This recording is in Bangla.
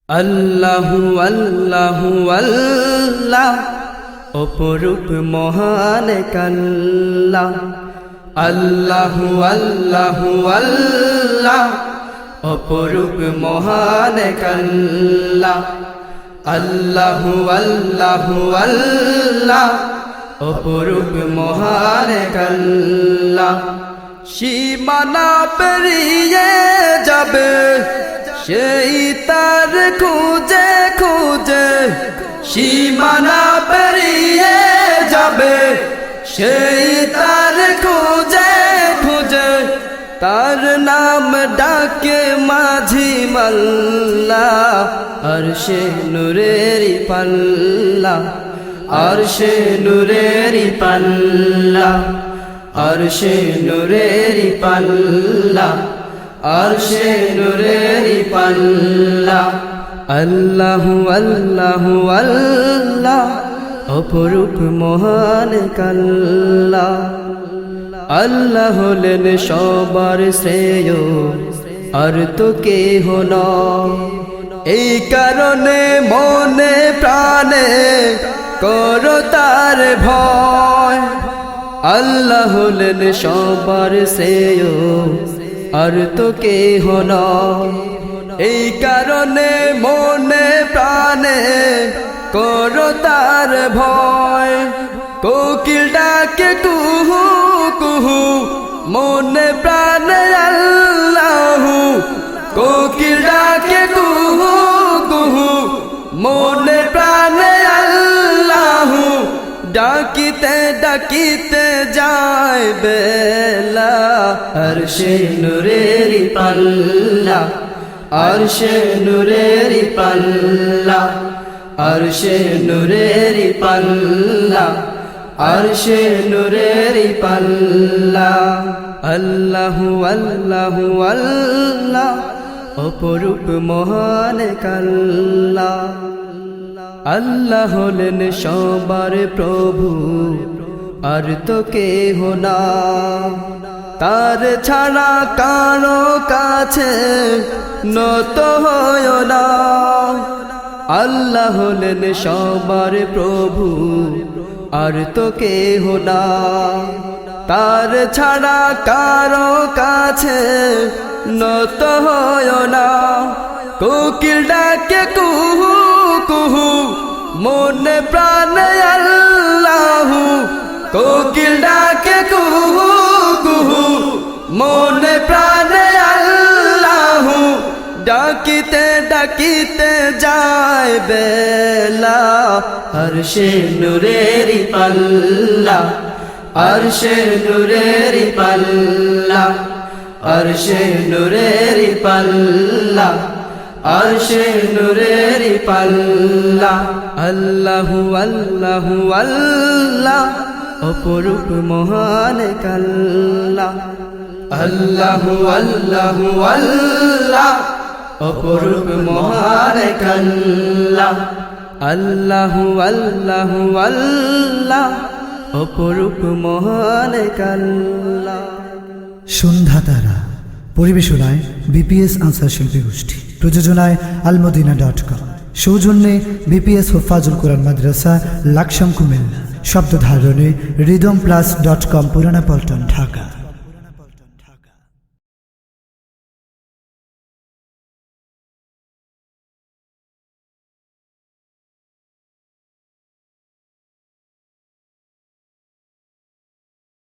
আল্লাহু আল্লাহু আল্লাহ অপরূপ মহান কাল্লাহ। আল্লাহু আল্লাহু আল্লাহ অপরূপ মহান কাল্লাহ। আল্লাহু আল্লাহু আল্লাহ অপরূপ মহান কাল্লাহ। সীমানা পেরিয়ে যাবে সেই তার খুঁজে খুঁজে, সীমানা পেরিয়ে যাবে সেই তার খুঁজে খুঁজে, তার নাম ডাকে মাঝি মাল্লা। আরশে নূরেরি পাল্লা, আরশে নূরেরি পাল্লা, আরশে নূরেরি পাল্লা, আরশে নূরেরি পাল্লা। আল্লাহু আল্লাহু আল্লাহ অপরূপ মহান কাল্লা। আল্লাহ হলেন সবার শ্রেয়, আর তো কেহ নয়। এই কারণে মনে প্রাণে করো তার ভয়। আল্লাহ হলেন সবার শ্রেয়, আর তো কেহ নয়। এই কারণে মনে প্রাণে করো তার ভয়। কোকিল ডাকে কুহু কুহু, মনে প্রাণে আল্লাহু। কোকিল ডাকে কুহু কুহু, মনে প্রাণে আল্লাহু। ডাকিতে ডাকিতে যায় বেলা, আরশে নূরেরি পাল্লা, আরশে নূরেরি পাল্লা, আরশে নূরেরি পাল্লা, আরশে নূরেরি পাল্লা। আল্লাহু আল্লাহু আল্লাহ অপরূপ মহান কাল্লা। আল্লাহ হলেন সবার প্রভু, আর তো কেহ না। তার ছাড়া কারো কাছে নত হয় না। আল্লাহ হলেন সবার প্রভু, আর তো কেহ না। তার ছাড়া কারো কাছে নত হয় না। কোকিল ডাকে কুহু কুহু, মনে প্রাণে আল্লাহু। কোকিল ডাকে কুহু কুহু, মনে প্রাণে আল্লাহু। ডাকিতে ডাকিতে যায় বেলা, আরশে নূরেরি পাল্লা, আরশে নূরেরি পাল্লা, আরশে নূরেরি পাল্লা, আরশে নূরেরি পাল্লা। আল্লাহু আল্লাহু আল্লাহ অপরূপ মহান কাল্লা। আল্লাহু আল্লাহু আল্লাহ অপরূপ মহান কাল্লা। আল্লাহু আল্লাহু আল্লাহ অপরূপ মহান কাল্লা। সন্ধ্যাতারা পরিবেশনায় বিপিএস আনসার শিল্পী গোষ্ঠী, প্রযোজনায় almodina.com, সৌজন্যে বিপিএস হুফাজুল কোরআন মাদ্রাসা, লাকসাম কুমিল্লা, শব্দ ধারণে রিদম প্লাস.com, পুরানা পল্টন, ঢাকা।